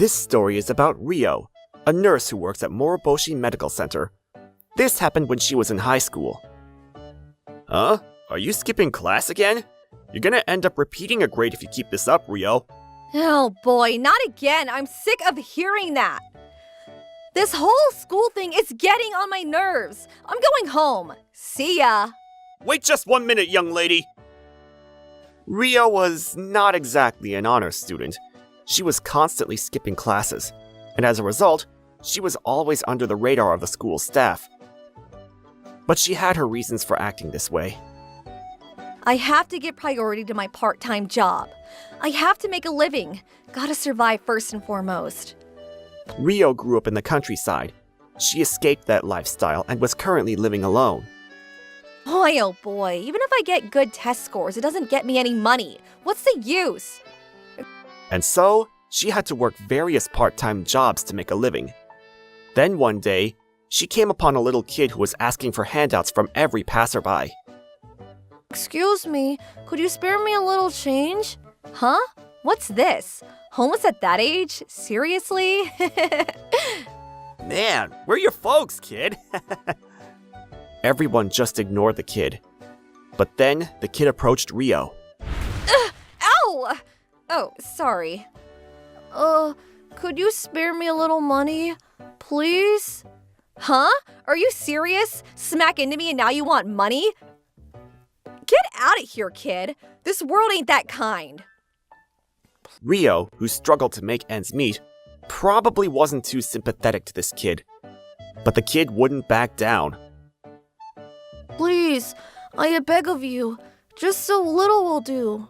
This story is about Rio, a nurse who works at Moroboshi Medical Center. This happened when she was in high school. Huh? Are you skipping class again? You're gonna end up repeating a grade if you keep this up, Rio. Oh boy, not again. I'm sick of hearing that. This whole school thing is getting on my nerves. I'm going home. See ya. Wait just 1 minute, young lady. Rio was not exactly an honor student. She was constantly skipping classes, and as a result, she was always under the radar of the school staff. But she had her reasons for acting this way. I have to give priority to my part-time job. I have to make a living. Gotta survive first and foremost. Rio grew up in the countryside. She escaped that lifestyle and was currently living alone. Boy, oh boy, even if I get good test scores, it doesn't get me any money. What's the use? And so, she had to work various part-time jobs to make a living. Then one day, she came upon a little kid who was asking for handouts from every passerby. Excuse me, could you spare me a little change? Huh? What's this? Homeless at that age? Seriously? Man, where are your folks, kid? Everyone just ignored the kid. But then, the kid approached Rio. Ow! Oh, sorry. Could you spare me a little money? Please? Huh? Are you serious? Smack into me and now you want money? Get out of here, kid. This world ain't that kind. Rio, who struggled to make ends meet, probably wasn't too sympathetic to this kid. But the kid wouldn't back down. Please, I beg of you. Just so little will do.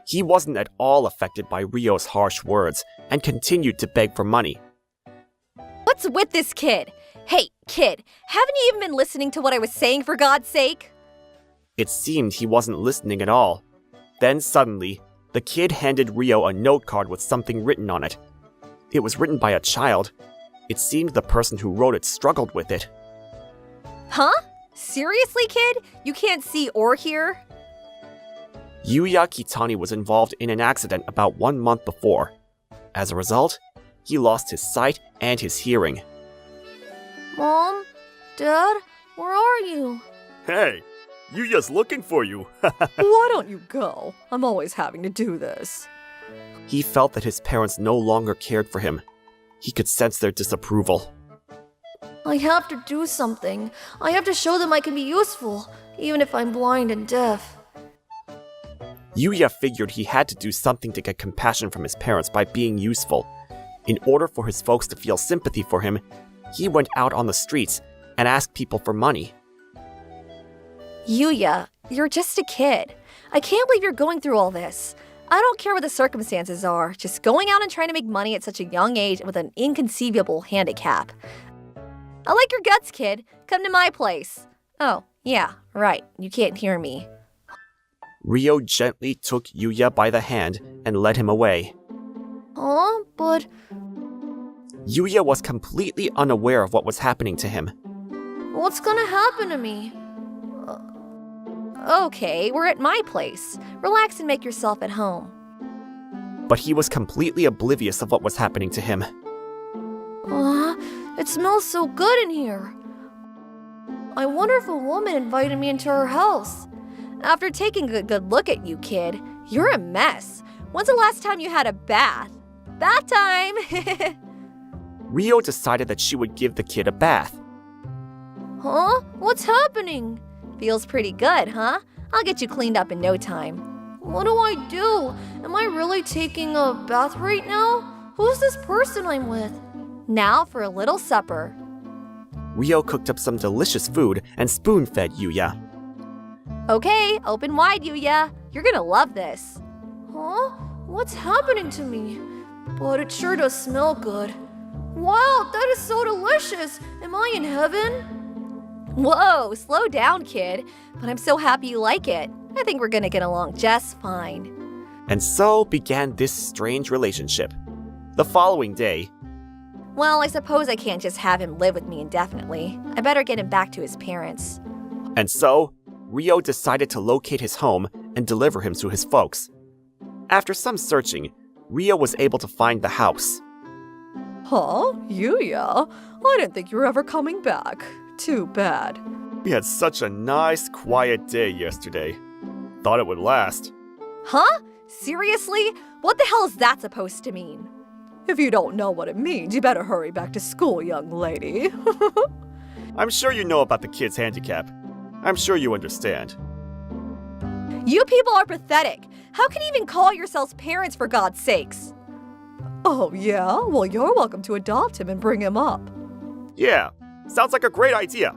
He wasn't at all affected by Rio's harsh words and continued to beg for money. What's with this kid? Hey, kid, haven't you even been listening to what I was saying, for God's sake? It seemed he wasn't listening at all. Then suddenly, the kid handed Rio a note card with something written on it. It was written by a child. It seemed the person who wrote it struggled with it. Huh? Seriously, kid? You can't see or hear? Yuya Kitani was involved in an accident about 1 month before. As a result, he lost his sight and his hearing. Mom? Dad? Where are you? Hey, Yuya's looking for you. Why don't you go? I'm always having to do this. He felt that his parents no longer cared for him. He could sense their disapproval. I have to do something. I have to show them I can be useful, even if I'm blind and deaf. Yuya figured he had to do something to get compassion from his parents by being useful. In order for his folks to feel sympathy for him, he went out on the streets and asked people for money. Yuya, you're just a kid. I can't believe you're going through all this. I don't care what the circumstances are, just going out and trying to make money at such a young age with an inconceivable handicap. I like your guts, kid. Come to my place. Oh, yeah, right. You can't hear me. Rio gently took Yuya by the hand and led him away. Huh? But... Yuya was completely unaware of what was happening to him. What's gonna happen to me? Okay, we're at my place. Relax and make yourself at home. But he was completely oblivious of what was happening to him. It smells so good in here. I wonder if a woman invited me into her house. After taking a good look at you, kid, you're a mess. When's the last time you had a bath? Bath time! Rio decided that she would give the kid a bath. Huh? What's happening? Feels pretty good, huh? I'll get you cleaned up in no time. What do I do? Am I really taking a bath right now? Who's this person I'm with? Now for a little supper. Rio cooked up some delicious food and spoon-fed Yuya. Okay, open wide, Yuya. You're gonna love this. Huh? What's happening to me? But it sure does smell good. Wow, that is so delicious! Am I in heaven? Whoa, slow down, kid. But I'm so happy you like it. I think we're gonna get along just fine. And so began this strange relationship. The following day... Well, I suppose I can't just have him live with me indefinitely. I better get him back to his parents. And so, Rio decided to locate his home and deliver him to his folks. After some searching, Rio was able to find the house. Huh? Yuya? I didn't think you were ever coming back. Too bad. We had such a nice, quiet day yesterday. Thought it would last. Huh? Seriously? What the hell is that supposed to mean? If you don't know what it means, you better hurry back to school, young lady. I'm sure you know about the kid's handicap. I'm sure you understand. You people are pathetic. How can you even call yourselves parents, for God's sakes? Oh, yeah? Well, you're welcome to adopt him and bring him up. Yeah, sounds like a great idea.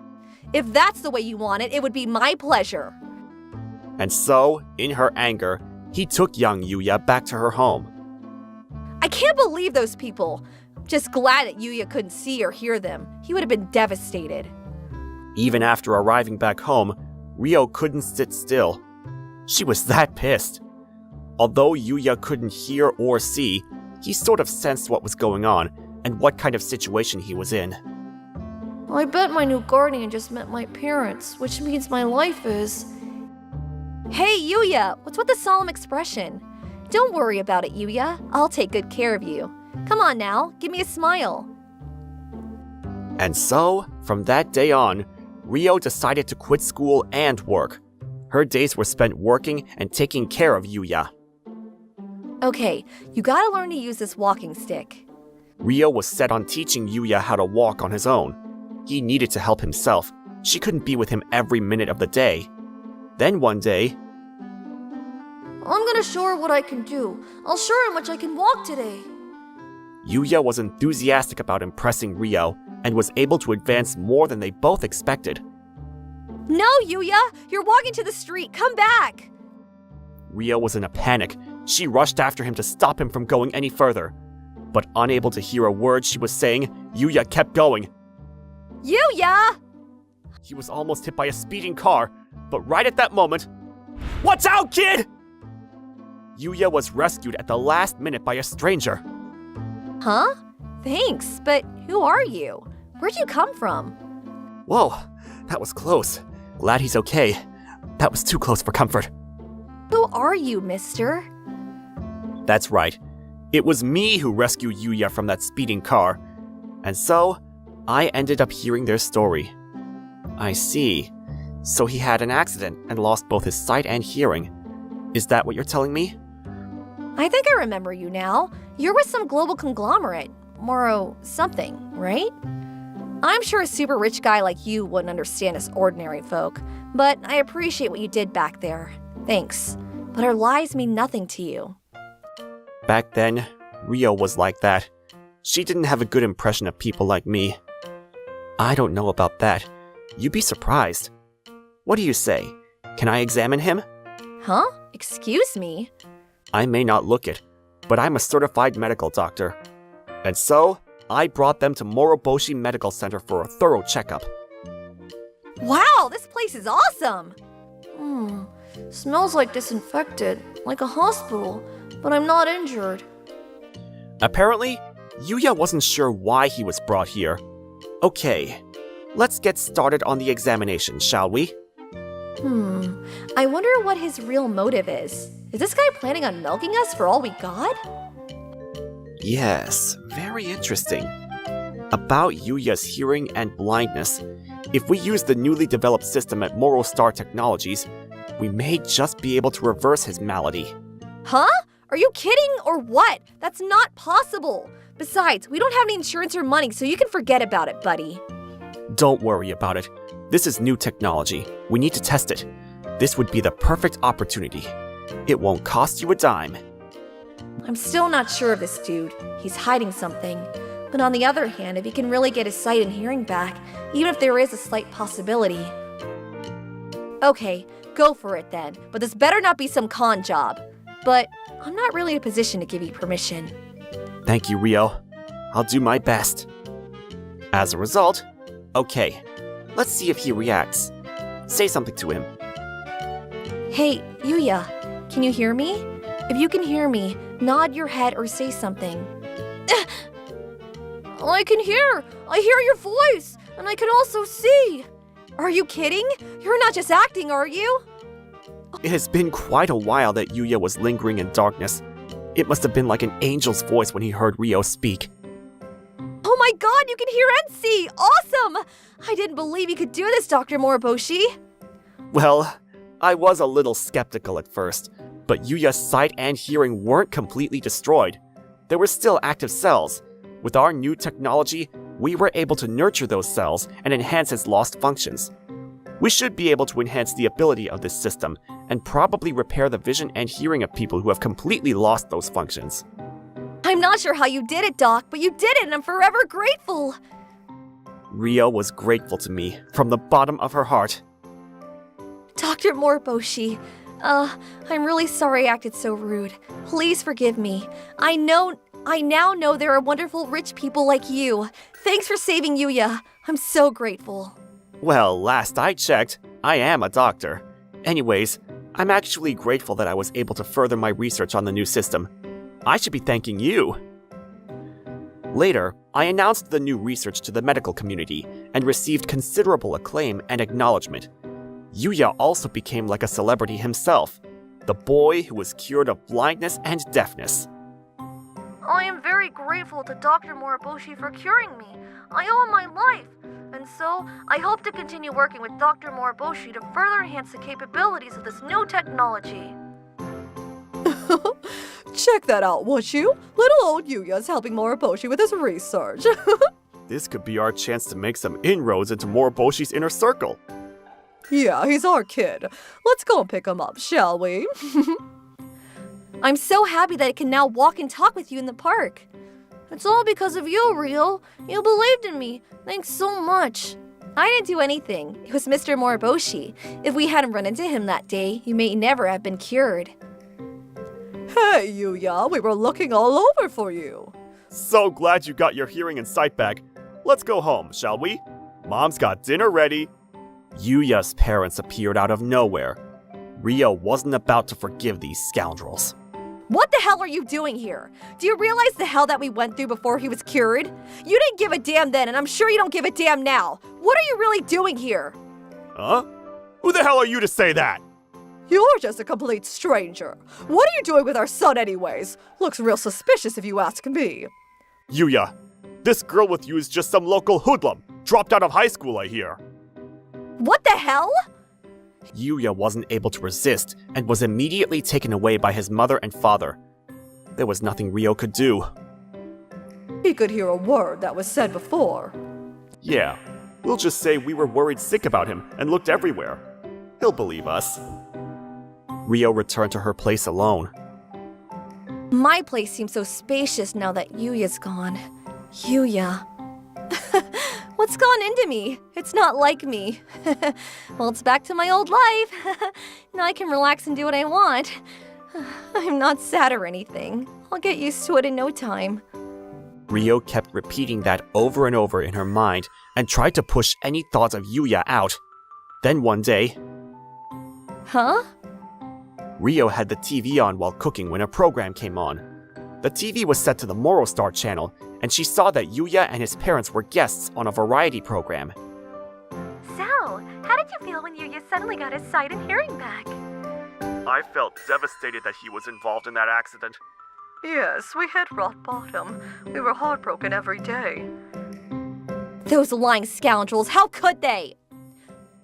If that's the way you want it, it would be my pleasure. And so, in her anger, he took young Yuya back to her home. I can't believe those people. Just glad that Yuya couldn't see or hear them. He would have been devastated. Even after arriving back home, Rio couldn't sit still. She was that pissed. Although Yuya couldn't hear or see, he sort of sensed what was going on and what kind of situation he was in. I bet my new guardian just met my parents, which means my life is... Hey, Yuya, what's with the solemn expression? Don't worry about it, Yuya. I'll take good care of you. Come on now, give me a smile. And so, from that day on, Rio decided to quit school and work. Her days were spent working and taking care of Yuya. Okay, you gotta learn to use this walking stick. Rio was set on teaching Yuya how to walk on his own. He needed to help himself. She couldn't be with him every minute of the day. Then one day, I'm gonna show her what I can do. I'll show her how much I can walk today. Yuya was enthusiastic about impressing Rio and was able to advance more than they both expected. No, Yuya! You're walking to the street. Come back! Rio was in a panic. She rushed after him to stop him from going any further. But unable to hear a word she was saying, Yuya kept going. Yuya! He was almost hit by a speeding car, but right at that moment, "Watch out, kid!" Yuya was rescued at the last minute by a stranger. Huh? Thanks, but who are you? Where'd you come from? Whoa, that was close. Glad he's okay. That was too close for comfort. Who are you, mister? That's right. It was me who rescued Yuya from that speeding car. And so, I ended up hearing their story. I see. So he had an accident and lost both his sight and hearing. Is that what you're telling me? I think I remember you now. You're with some global conglomerate. Moro something, right? I'm sure a super rich guy like you wouldn't understand us ordinary folk, but I appreciate what you did back there. Thanks. But our lives mean nothing to you. Back then, Rio was like that. She didn't have a good impression of people like me. I don't know about that. You'd be surprised. What do you say? Can I examine him? Huh? Excuse me? I may not look it, but I'm a certified medical doctor. And so, I brought them to Moroboshi Medical Center for a thorough checkup. Wow, this place is awesome! Smells like disinfected, like a hospital, but I'm not injured. Apparently, Yuya wasn't sure why he was brought here. Okay, let's get started on the examination, shall we? I wonder what his real motive is. Is this guy planning on milking us for all we got? Yes, very interesting. About Yuya's hearing and blindness, if we use the newly developed system at Morostar Technologies, we may just be able to reverse his malady. Huh? Are you kidding or what? That's not possible. Besides, we don't have any insurance or money, so you can forget about it, buddy. Don't worry about it. This is new technology. We need to test it. This would be the perfect opportunity. It won't cost you a dime. I'm still not sure of this dude. He's hiding something. But on the other hand, if he can really get his sight and hearing back, even if there is a slight possibility. Okay, go for it then. But this better not be some con job. But I'm not really in a position to give you permission. Thank you, Rio. I'll do my best. As a result, okay, let's see if he reacts. Say something to him. Hey, Yuya, can you hear me? If you can hear me, nod your head or say something. I can hear! I hear your voice! And I can also see! Are you kidding? You're not just acting, are you? It has been quite a while that Yuya was lingering in darkness. It must have been like an angel's voice when he heard Rio speak. Oh my god, you can hear and see! Awesome! I didn't believe you could do this, Dr. Moriboshi. Well, I was a little skeptical at first, but Yuya's sight and hearing weren't completely destroyed. There were still active cells. With our new technology, we were able to nurture those cells and enhance its lost functions. We should be able to enhance the ability of this system and probably repair the vision and hearing of people who have completely lost those functions. I'm not sure how you did it, Doc, but you did it and I'm forever grateful. Rio was grateful to me from the bottom of her heart. Dr. Moriboshi, I'm really sorry I acted so rude. Please forgive me. I now know there are wonderful rich people like you. Thanks for saving Yuya. I'm so grateful. Well, last I checked, I am a doctor. Anyways, I'm actually grateful that I was able to further my research on the new system. I should be thanking you. Later, I announced the new research to the medical community and received considerable acclaim and acknowledgement. Yuya also became like a celebrity himself, the boy who was cured of blindness and deafness. I am very grateful to Dr. Moriboshi for curing me. I owe him my life. And so, I hope to continue working with Dr. Moriboshi to further enhance the capabilities of this new technology. Check that out, would you? Little old Yuya's helping Moriboshi with his research. This could be our chance to make some inroads into Moriboshi's inner circle. Yeah, he's our kid. Let's go and pick him up, shall we? I'm so happy that I can now walk and talk with you in the park. It's all because of you, Rio. You believed in me. Thanks so much. I didn't do anything. It was Mr. Moriboshi. If we hadn't run into him that day, you may never have been cured. Hey, Yuya, we were looking all over for you. So glad you got your hearing and sight back. Let's go home, shall we? Mom's got dinner ready. Yuya's parents appeared out of nowhere. Rio wasn't about to forgive these scoundrels. What the hell are you doing here? Do you realize the hell that we went through before he was cured? You didn't give a damn then, and I'm sure you don't give a damn now. What are you really doing here? Huh? Who the hell are you to say that? You're just a complete stranger. What are you doing with our son anyways? Looks real suspicious if you ask me. Yuya, this girl with you is just some local hoodlum. Dropped out of high school, I hear. What the hell? Yuya wasn't able to resist and was immediately taken away by his mother and father. There was nothing Rio could do. He could hear a word that was said before. Yeah, we'll just say we were worried sick about him and looked everywhere. He'll believe us. Rio returned to her place alone. My place seems so spacious now that Yuya's gone. Yuya. What's gone into me? It's not like me. Well, it's back to my old life. Now I can relax and do what I want. I'm not sad or anything. I'll get used to it in no time. Rio kept repeating that over and over in her mind and tried to push any thoughts of Yuya out. Then one day, Huh? Rio had the TV on while cooking when a program came on. The TV was set to the Morostar channel, and she saw that Yuya and his parents were guests on a variety program. So, how did you feel when Yuya suddenly got his sight and hearing back? I felt devastated that he was involved in that accident. Yes, we hit rock bottom. We were heartbroken every day. Those lying scoundrels, how could they?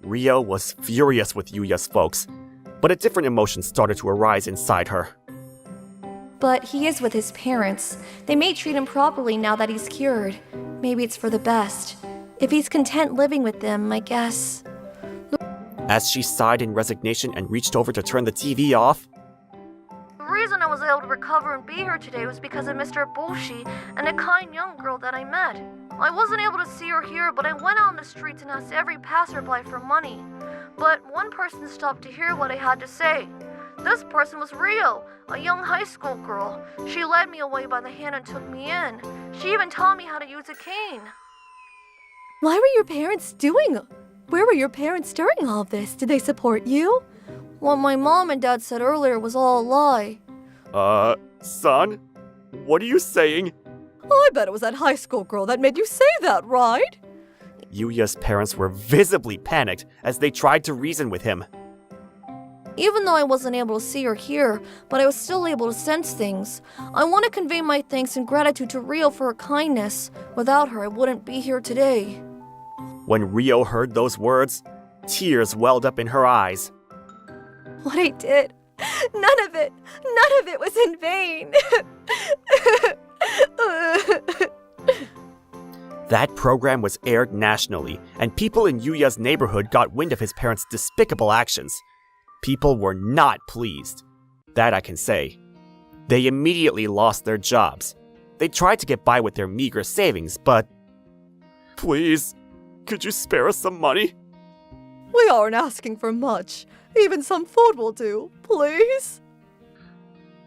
Rio was furious with Yuya's folks, but a different emotion started to arise inside her. But he is with his parents. They may treat him properly now that he's cured. Maybe it's for the best. If he's content living with them, I guess. As she sighed in resignation and reached over to turn the TV off, The reason I was able to recover and be here today was because of Mr. Boshi and a kind young girl that I met. I wasn't able to see or hear, but I went out on the streets and asked every passerby for money. But one person stopped to hear what I had to say. This person was Rio, a young high school girl. She led me away by the hand and took me in. She even taught me how to use a cane. Why were your parents doing? Where were your parents during all of this? Did they support you? What my mom and dad said earlier was all a lie. Son? What are you saying? I bet it was that high school girl that made you say that, right? Yuya's parents were visibly panicked as they tried to reason with him. Even though I wasn't able to see or hear, but I was still able to sense things. I want to convey my thanks and gratitude to Rio for her kindness. Without her, I wouldn't be here today. When Rio heard those words, tears welled up in her eyes. What I did, none of it was in vain. That program was aired nationally, and people in Yuya's neighborhood got wind of his parents' despicable actions. People were not pleased. That I can say. They immediately lost their jobs. They tried to get by with their meager savings, but... Please, could you spare us some money? We aren't asking for much. Even some food will do, please.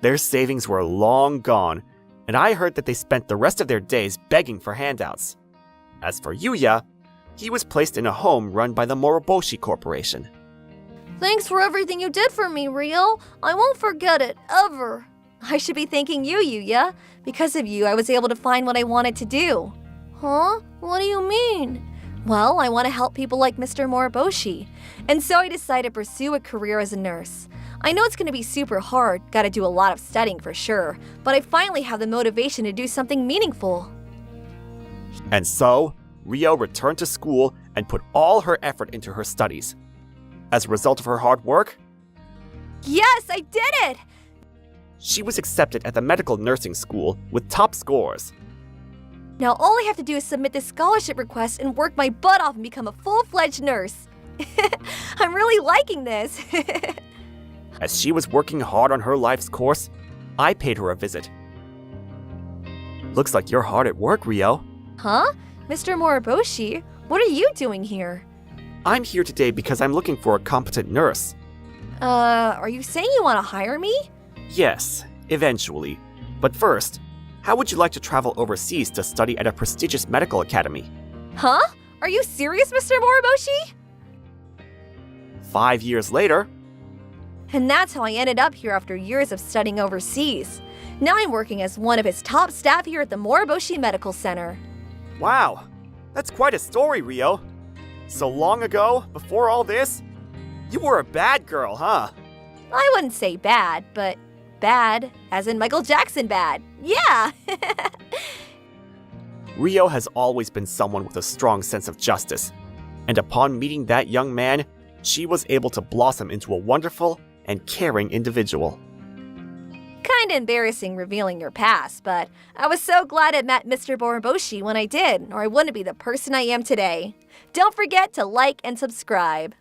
Their savings were long gone, and I heard that they spent the rest of their days begging for handouts. As for Yuya, he was placed in a home run by the Moroboshi Corporation. Thanks for everything you did for me, Rio. I won't forget it, ever. I should be thanking you, Yuya. Because of you, I was able to find what I wanted to do. Huh? What do you mean? Well, I want to help people like Mr. Moroboshi. And so I decided to pursue a career as a nurse. I know it's going to be super hard, gotta do a lot of studying for sure, but I finally have the motivation to do something meaningful. And so, Rio returned to school and put all her effort into her studies. As a result of her hard work, Yes, I did it! she was accepted at the medical nursing school with top scores. Now all I have to do is submit the scholarship request and work my butt off and become a full-fledged nurse. I'm really liking this. As she was working hard on her life's course, I paid her a visit. Looks like you're hard at work, Rio. Huh? Mr. Moroboshi, what are you doing here? I'm here today because I'm looking for a competent nurse. Are you saying you want to hire me? Yes, eventually. But first, how would you like to travel overseas to study at a prestigious medical academy? Huh? Are you serious, Mr. Moroboshi? 5 years later, And that's how I ended up here after years of studying overseas. Now I'm working as one of his top staff here at the Moroboshi Medical Center. wow, that's quite a story, Rio. So long ago, before all this, you were a bad girl, huh? I wouldn't say bad, but bad, as in Michael Jackson bad. Yeah! Rio has always been someone with a strong sense of justice, and upon meeting that young man, she was able to blossom into a wonderful and caring individual. Kinda embarrassing revealing your past, but I was so glad I met Mr. Moroboshi when I did, or I wouldn't be the person I am today. Don't forget to like and subscribe.